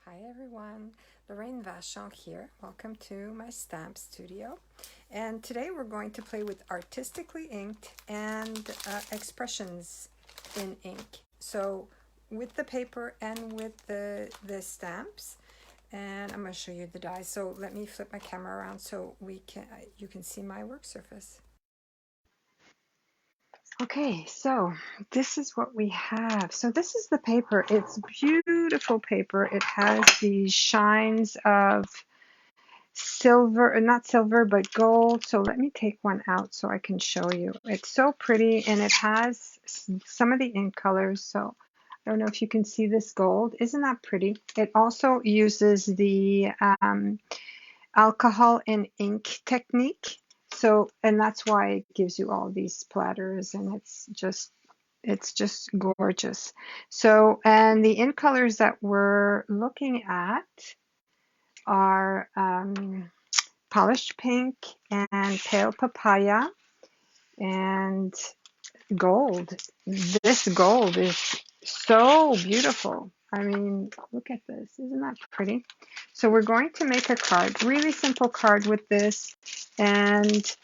Hi everyone, Lorraine Vachon here. Welcome to my stamp studio. And today we're going to play with Artistically inked and expressions in ink. So with the paper and with the stamps. And I'm going to show you the dies. So let me flip my camera around so you can see my work surface. Okay, so this is what we have. So this is the paper. It's beautiful paper. It has these shines of silver, not silver, but gold. So let me take one out so I can show you. It's so pretty and it has some of the ink colors. So I don't know if you can see this gold. Isn't that pretty? It also uses the alcohol and ink technique. So, and that's why it gives you all these splatters and it's just gorgeous. So, and the ink colors that we're looking at are polished pink and pale papaya and gold. This gold is so beautiful. I mean, look at this. Isn't that pretty? So we're going to make a card, really simple card with this. And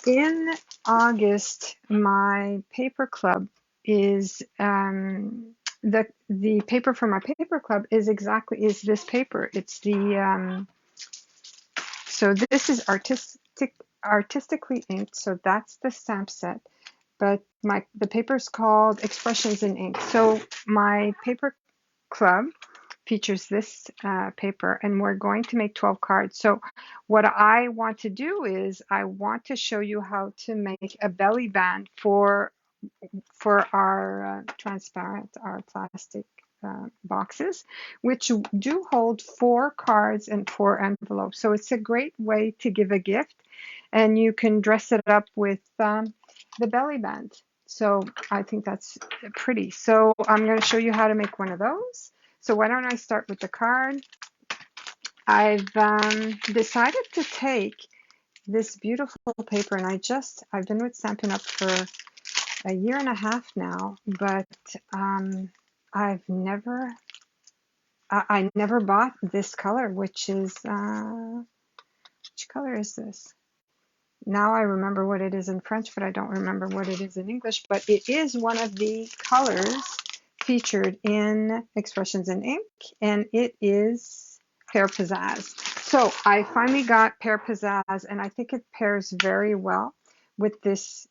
in August, my paper club is the paper for my paper club is this paper. It's the so this is artistically inked. So that's the stamp set. But the paper is called Expressions in Ink. So my paper club features this paper, and we're going to make 12 cards. So what I want to do is I want to show you how to make a belly band for our our plastic boxes, which do hold 4 cards and 4 envelopes. So it's a great way to give a gift, and you can dress it up with the belly band. So I think that's pretty. So I'm going to show you how to make one of those. So why don't I start with the card? I've decided to take this beautiful paper, and I've been with Stampin' Up for a year and a half now, but I've never I never bought this color, which is which color is this? Now I remember what it is in French, but I don't remember what it is in English. But it is one of the colors featured in Expressions in Ink, and it is Pear Pizzazz. So I finally got Pear Pizzazz, and I think it pairs very well with this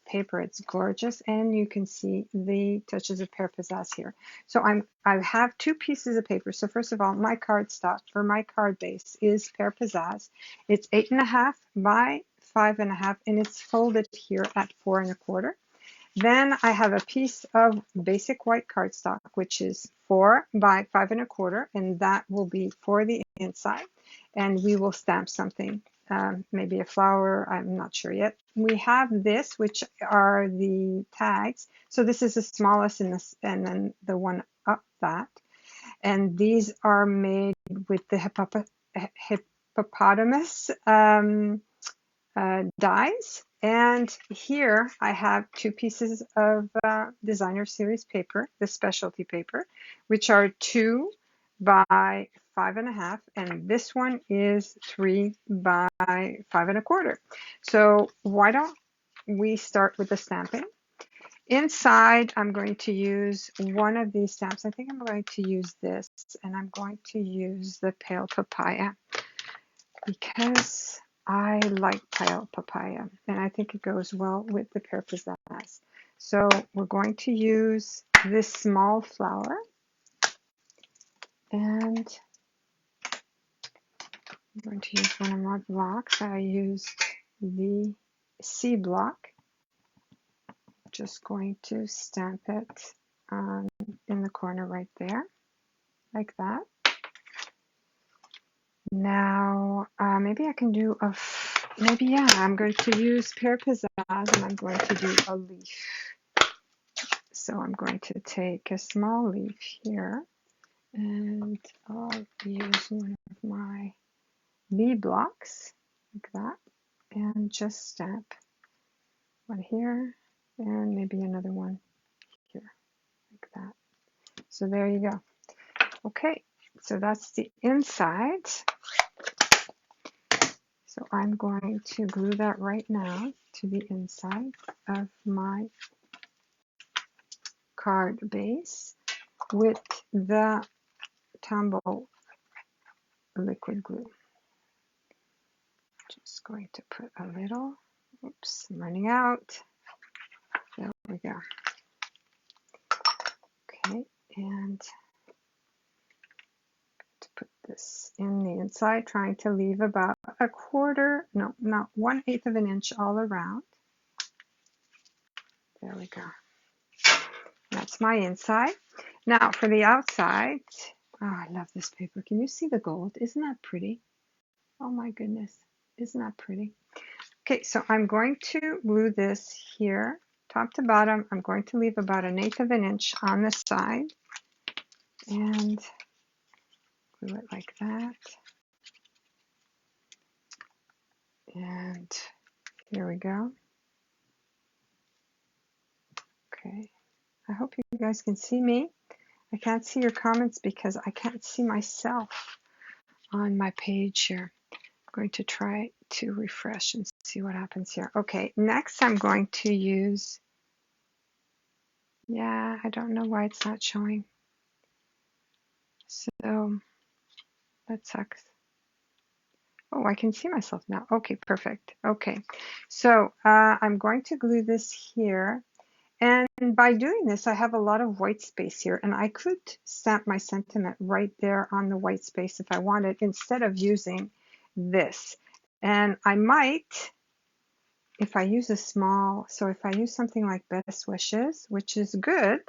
paper. It's gorgeous, and you can see the touches of Pear Pizzazz here. So I have 2 pieces of paper. So first of all, my cardstock for my card base is Pear Pizzazz. It's 8.5 by 5.5, and it's folded here at 4 1/4. Then I have a piece of basic white cardstock, which is 4 by 5 1/4, and that will be for the inside. And we will stamp something, maybe a flower, I'm not sure yet. We have this, which are the tags. So this is the smallest in this, and then the one up that. And these are made with the hippopotamus dies. And here I have 2 pieces of designer series paper, the specialty paper, which are 2 by 5.5, and this one is 3 by 5 1/4. So why don't we start with the stamping? Inside, I'm going to use one of these stamps. I think I'm going to use this, and I'm going to use the pale papaya because I like pale papaya, and I think it goes well with the Pear Pizzazz. So we're going to use this small flower, and I'm going to use one of my blocks. I used the C block. Just going to stamp it in the corner right there, like that. Now, maybe I can do yeah, I'm going to use Pear Pizzazz, and I'm going to do a leaf. So I'm going to take a small leaf here, and I'll use one of my B blocks, like that, and just stamp one here, and maybe another one here, like that. So there you go. Okay, so that's the inside. So I'm going to glue that right now to the inside of my card base with the Tombow liquid glue. Just going to put a little, oops, I'm running out. There we go. Okay, and to put this in the inside, trying to leave about a quarter, no, not 1/8 of an inch all around. There we go. That's my inside. Now for the outside, oh, I love this paper. Can you see the gold? Isn't that pretty? Oh my goodness, isn't that pretty? Okay, so I'm going to glue this here, top to bottom. I'm going to leave about 1/8 of an inch on the side and glue it like that. And here we go. Okay, I hope you guys can see me. I can't see your comments because I can't see myself on my page here. I'm going to try to refresh and see what happens here. Okay, next I'm going to use, yeah, I don't know why it's not showing. So that sucks. Oh, I can see myself now. Okay, perfect. Okay, so I'm going to glue this here. And by doing this, I have a lot of white space here, and I could stamp my sentiment right there on the white space if I wanted, instead of using this. And I might, if I use a small, so if I use something like Best Wishes, which is good,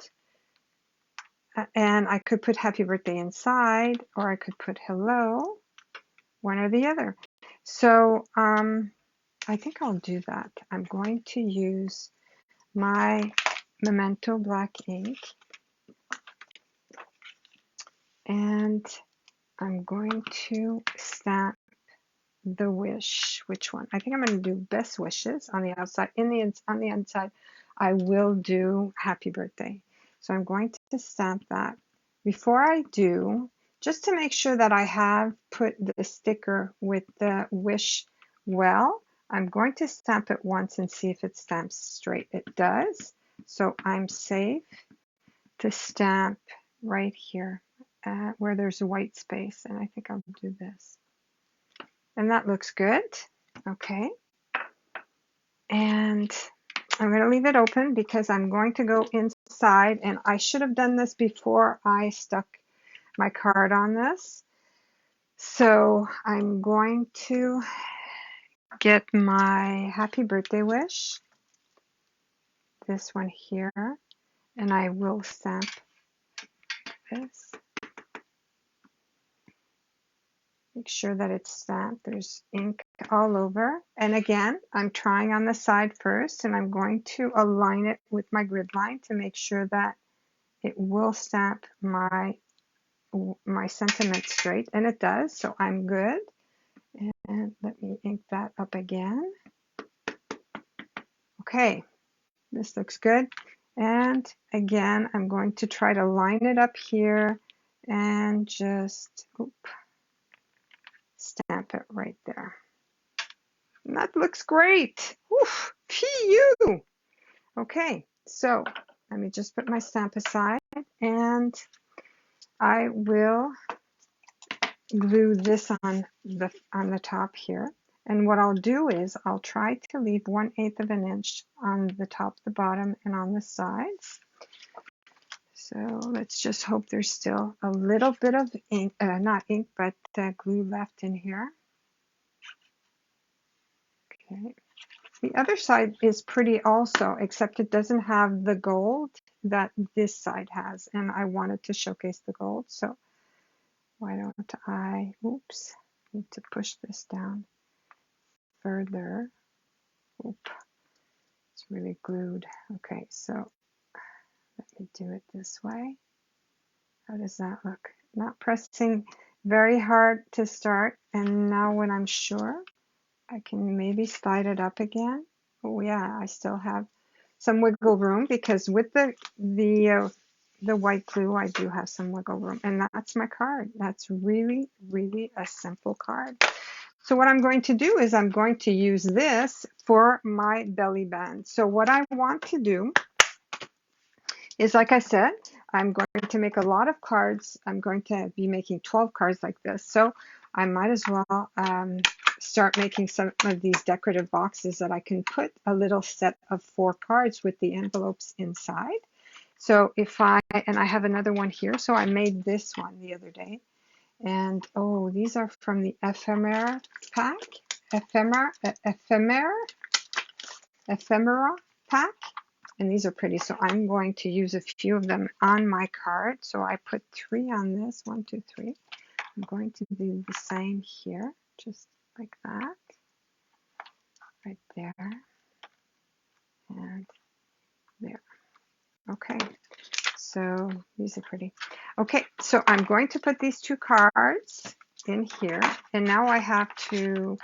and I could put Happy Birthday inside, or I could put Hello, one or the other. So I think I'll do that. I'm going to use my Memento black ink, and I'm going to stamp the wish. Which one? I think I'm going to do Best Wishes on the outside. On the inside, I will do Happy Birthday. So I'm going to stamp that. Before I do, just to make sure that I have put the sticker with the wish well, I'm going to stamp it once and see if it stamps straight. It does. So I'm safe to stamp right here where there's a white space, and I think I'll do this. And that looks good. Okay. And I'm going to leave it open because I'm going to go inside, and I should have done this before I stuck my card on this. So I'm going to get my Happy Birthday wish, this one here, and I will stamp this. Make sure that it's stamped. There's ink all over. And again, I'm trying on the side first, and I'm going to align it with my grid line to make sure that it will stamp my sentiment straight, and it does, so I'm good. And let me ink that up again. Okay, this looks good. And again, I'm going to try to line it up here and just stamp it right there. And that looks great. Oof, phew. Okay, so let me just put my stamp aside, and I will glue this on the top here. And what I'll do is I'll try to leave 1/8 of an inch on the top, the bottom, and on the sides. So let's just hope there's still a little bit of ink, not ink, but glue left in here. Okay. The other side is pretty also, except it doesn't have the gold that this side has, and I wanted to showcase the gold, so why don't I, oops, need to push this down further. Oop, it's really glued. Okay, so let me do it this way. How does that look? Not pressing very hard to start, and now when I'm sure, I can maybe slide it up again. Oh yeah, I still have some wiggle room because with the the white glue, I do have some wiggle room. And that's my card. That's really, really a simple card. So what I'm going to do is I'm going to use this for my belly band. So what I want to do is, like I said, I'm going to make a lot of cards. I'm going to be making 12 cards like this. So I might as well start making some of these decorative boxes that I can put a little set of 4 cards with the envelopes inside. So and I have another one here. So I made this one the other day. And oh, these are from the ephemera pack. Ephemera pack. And these are pretty, so I'm going to use a few of them on my card. So I put 3 on this, 1, 2, 3. I'm going to do the same here, just like that, right there, and there. Okay, so these are pretty. Okay, so I'm going to put these 2 cards in here, and now I have to,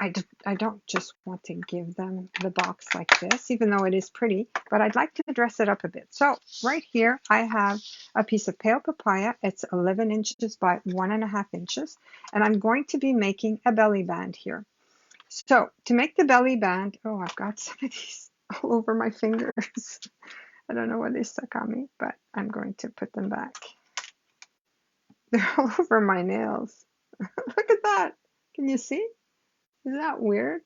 I don't just want to give them the box like this, even though it is pretty, but I'd like to dress it up a bit. So right here, I have a piece of pale papaya. It's 11 inches by 1.5 inches, and I'm going to be making a belly band here. So to make the belly band, oh, I've got some of these all over my fingers. I don't know where they stuck on me, but I'm going to put them back. They're all over my nails. Look at that. Can you see? Isn't that weird?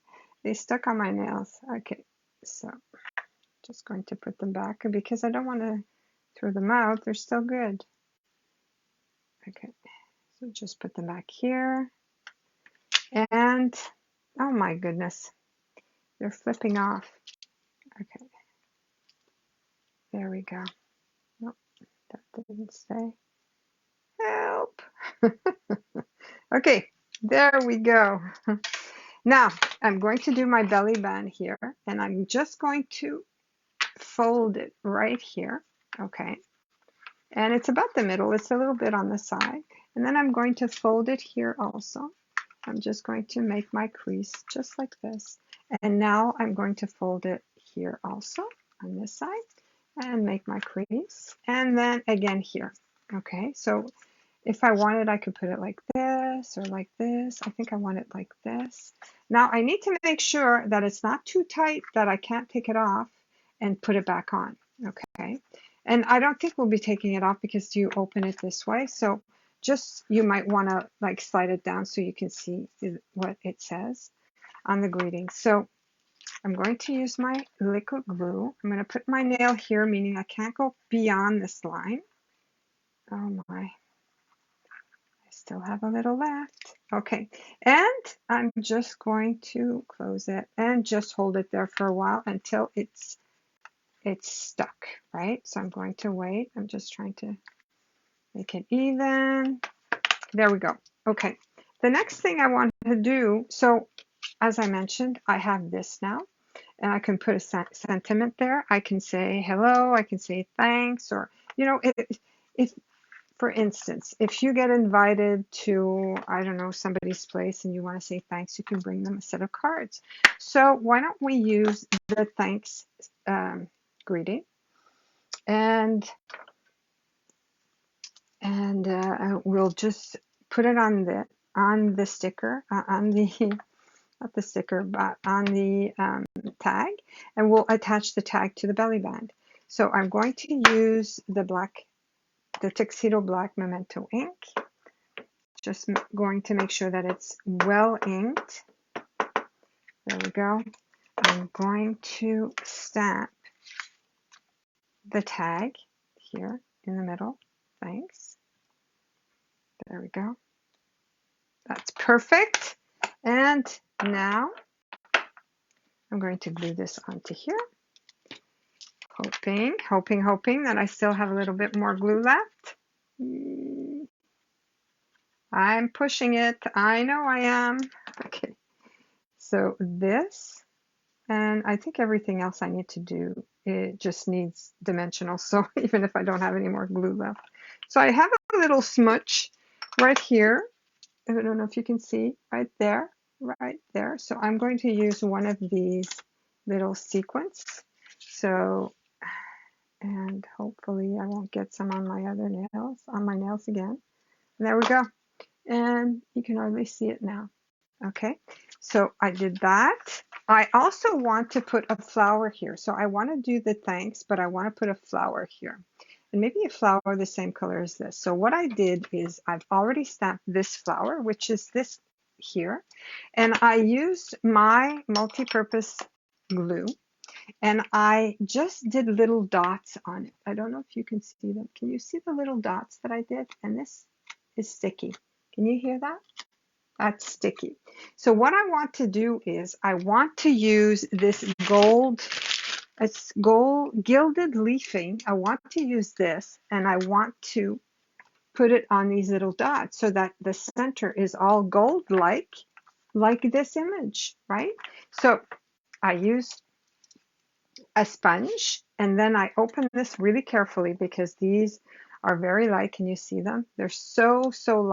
They stuck on my nails. Okay, so just going to put them back because I don't want to throw them out. They're still good. Okay, so just put them back here. And oh my goodness, they're flipping off. Okay, there we go. Nope, that didn't stay. Help. Okay, there we go. Now I'm going to do my belly band here, and I'm just going to fold it right here. Okay, and it's about the middle. It's a little bit on the side, and then I'm going to fold it here also. I'm just going to make my crease just like this, and now I'm going to fold it here also on this side and make my crease, and then again here. Okay, so if I wanted, I could put it like this or like this. I think I want it like this. Now I need to make sure that it's not too tight that I can't take it off and put it back on. Okay, and I don't think we'll be taking it off because you open it this way. So just, you might want to like slide it down so you can see what it says on the greeting. So I'm going to use my liquid glue. I'm going to put my nail here, meaning I can't go beyond this line. Oh my, I still have a little left. Okay, and I'm just going to close it and just hold it there for a while until it's stuck, right? So I'm going to wait. I'm just trying to make it even. There we go. Okay, the next thing I want to do, so as I mentioned, I have this now, and I can put a sentiment there. I can say hello, I can say thanks, or, you know, if, for instance, if you get invited to, I don't know, somebody's place and you want to say thanks, you can bring them a set of cards. So why don't we use the thanks greeting, and we'll just put it on the sticker, on the not the sticker, but on the tag, and we'll attach the tag to the belly band. So I'm going to use the Tuxedo Black Memento ink. Just going to make sure that it's well inked. There we go. I'm going to stamp the tag here in the middle. Thanks. There we go. That's perfect. And now I'm going to glue this onto here. Hoping that I still have a little bit more glue left. I'm pushing it. I know I am. Okay. So this, and I think everything else I need to do, it just needs dimensional. So even if I don't have any more glue left. So I have a little smudge right here. I don't know if you can see right there. So I'm going to use one of these little sequins. So And hopefully I won't get some on my other nails, on my nails again. And there we go. And you can hardly see it now. Okay, so I did that. I also want to put a flower here. So I want to do the thanks, but I want to put a flower here. And maybe a flower the same color as this. So what I did is I've already stamped this flower, which is this here. And I used my multi-purpose glue. And I just did little dots on it. I don't know if you can see them. Can you see the little dots that I did? And this is sticky. Can you hear that? That's sticky. So what I want to do is I want to use this gold, it's gold gilded leafing. I want to use this and I want to put it on these little dots so that the center is all gold like this image, right? So I use a sponge and then I open this really carefully because these are very light. Can you see them? They're so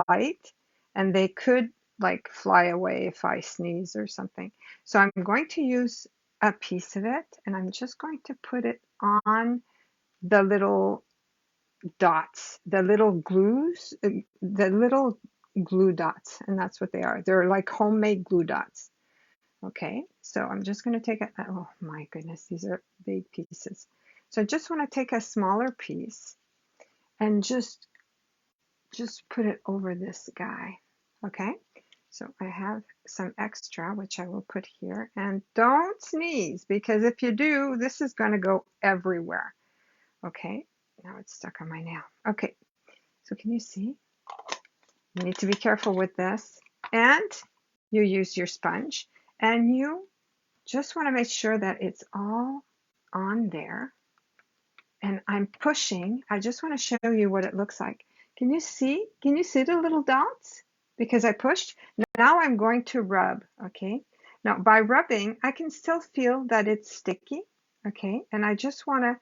light and they could like fly away if I sneeze or something. So I'm going to use a piece of it and I'm just going to put it on the little dots, the little glue dots, and that's what they are. They're like homemade glue dots. Okay, so I'm just going to take oh my goodness, these are big pieces. So I just want to take a smaller piece and just put it over this guy. Okay, so I have some extra, which I will put here. And don't sneeze, because if you do, this is going to go everywhere. Okay, now it's stuck on my nail. Okay, so can you see? You need to be careful with this. And you use your sponge and you just want to make sure that it's all on there. And I'm pushing. I just want to show you what it looks like. Can you see? Can you see the little dots? Because I pushed. Now I'm going to rub, okay? Now by rubbing, I can still feel that it's sticky, okay? And I just want to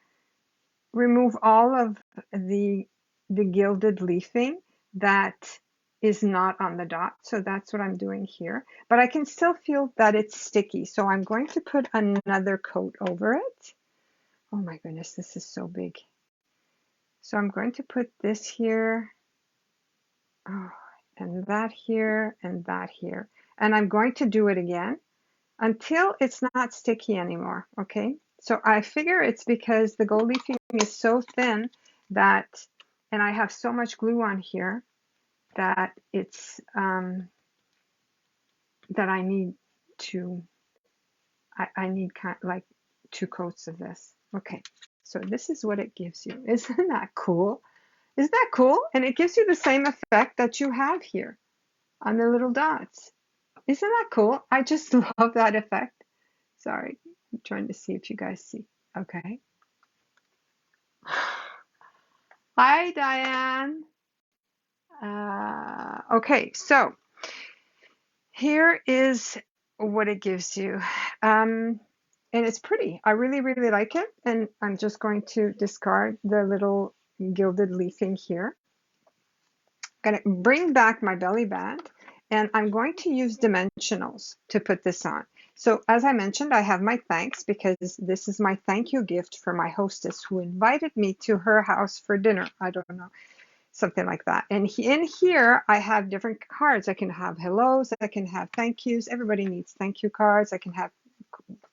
remove all of the gilded leafing that is not on the dot. So that's what I'm doing here. But I can still feel that it's sticky. So I'm going to put another coat over it. Oh my goodness, this is so big. So I'm going to put this here, oh, and that here, and that here. And I'm going to do it again until it's not sticky anymore, okay? So I figure it's because the gold leafing is so thin that, and I have so much glue on here that it's, that I need to, I need kind of like 2 coats of this. Okay, so this is what it gives you. Isn't that cool? Isn't that cool? And it gives you the same effect that you have here on the little dots. Isn't that cool? I just love that effect. Sorry, I'm trying to see if you guys see. Okay. Hi, Diane. Okay, so here is what it gives you. And it's pretty. I really like it. And I'm just going to discard the little gilded leafing here. I'm going to bring back my belly band and I'm going to use dimensionals to put this on. So as I mentioned, I have my thanks because this is my thank you gift for my hostess who invited me to her house for dinner. I don't know, something like that. And in here, I have different cards. I can have hellos, I can have thank yous. Everybody needs thank you cards. I can have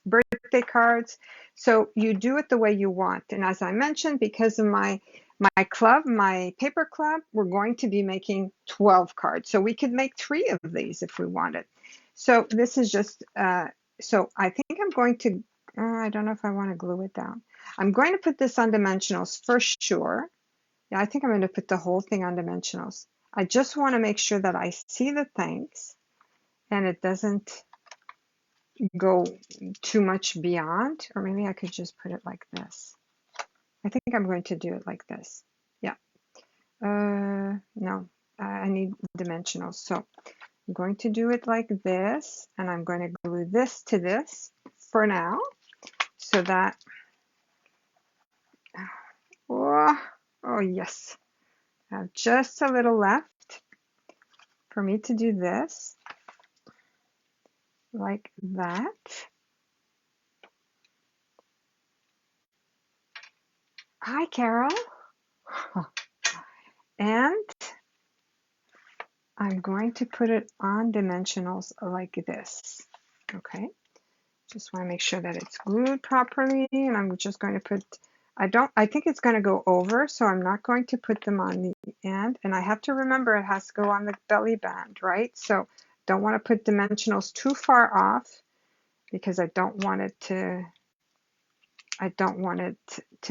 birthday cards. So you do it the way you want. And as I mentioned, because of my club, my paper club, we're going to be making 12 cards. So we could make 3 of these if we wanted. So this is just, so I think I'm going to, I don't know if I want to glue it down. I'm going to put this on dimensionals for sure. Yeah, I think I'm going to put the whole thing on dimensionals. I just want to make sure that I see the thanks and it doesn't go too much beyond, or maybe I could just put it like this. I think I'm going to do it like this. Yeah. No, I need dimensionals. So I'm going to do it like this, and I'm going to glue this to this for now, so that, oh yes, I have just a little left for me to do this, like that. Hi, Carol. And I'm going to put it on dimensionals like this. Okay. Just want to make sure that it's glued properly. And I'm just going to put, I think it's going to go over, so I'm not going to put them on the end. And I have to remember it has to go on the belly band, right? So don't want to put dimensionals too far off because I don't want it to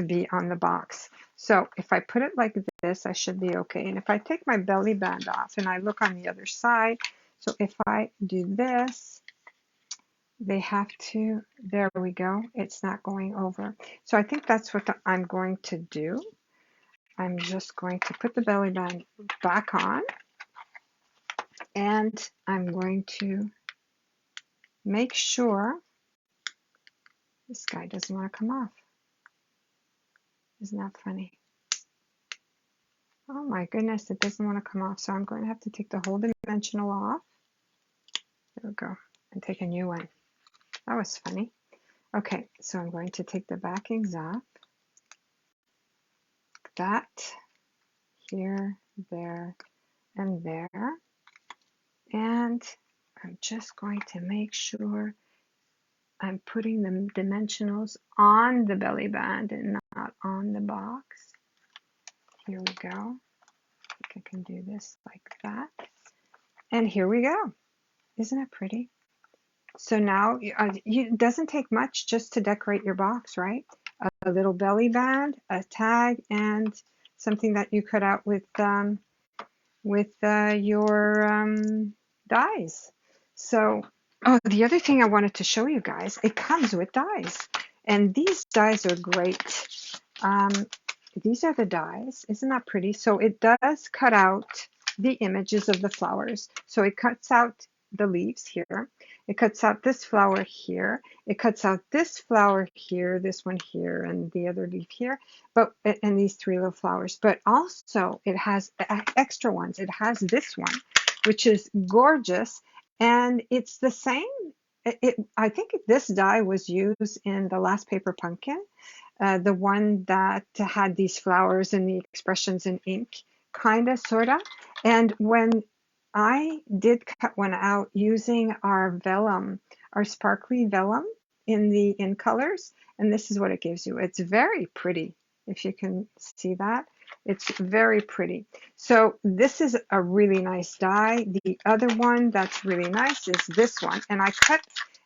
be on the box. So if I put it like this, I should be okay. And if I take my belly band off and I look on the other side, so if I do this, they have to, there we go, it's not going over. So I think that's what I'm going to do. I'm just going to put the belly band back on, and I'm going to make sure this guy doesn't want to come off. Isn't that funny? Oh my goodness, it doesn't want to come off. So I'm going to have to take the whole dimensional off. There we go. And take a new one. That was funny. Okay, so I'm going to take the backings off. That, here, there, and there. And I'm just going to make sure I'm putting the dimensionals on the belly band and not on the box. Here we go. I think I can do this like that. And here we go. Isn't it pretty? So now it doesn't take much just to decorate your box, right? A little belly band, a tag, and something that you cut out with your dies. So, oh, the other thing I wanted to show you guys, it comes with dies, and these dies are great. Um, these are the dies. Isn't that pretty? So it does cut out the images of the flowers. So it cuts out the leaves here. It cuts out this flower here. It cuts out this flower here, this one here, and the other leaf here. But and these three little flowers. But also it has extra ones. It has this one, which is gorgeous, and it's the same. I think this die was used in the last paper pumpkin, the one that had these flowers and the expressions in ink, kind of, sort of. And when I did cut one out using our vellum, our sparkly vellum in colors, and this is what it gives you. It's very pretty, if you can see that. It's very pretty. So this is a really nice die. The other one that's really nice is this one, and I cut,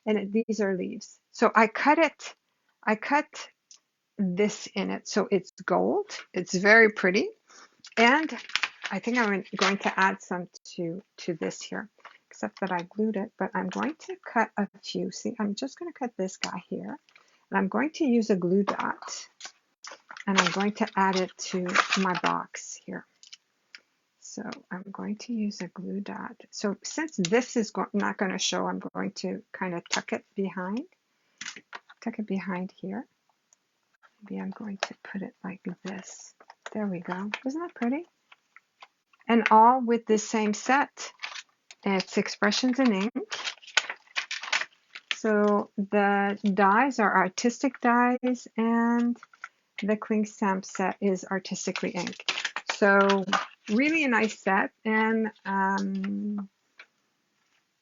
and these are leaves. So I cut this in it, so it's gold. It's very pretty, and I think I'm going to add some to this here, except that I glued it, but I'm going to cut a few. See, I'm just going to cut this guy here, and I'm going to use a glue dot, and I'm going to add it to my box here. So I'm going to use a glue dot. So since this is not going to show, I'm going to kind of tuck it behind here. Maybe I'm going to put it like this. There we go. Isn't that pretty? And all with this same set. It's expressions in ink. So the dies are artistic dies, and the cling stamp set is artistically ink. So really a nice set, and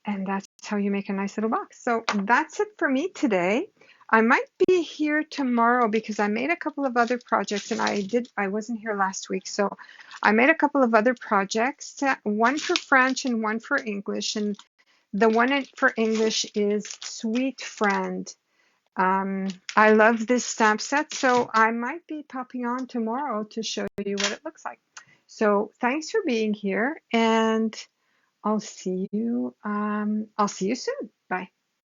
that's how you make a nice little box. So that's it for me today. I might be here tomorrow because I made a couple of other projects, and I wasn't here last week, so I made a couple of other projects, one for French and one for English, and the one for English is Sweet Friend. I love this stamp set, so I might be popping on tomorrow to show you what it looks like. So thanks for being here, and I'll see you soon. Bye.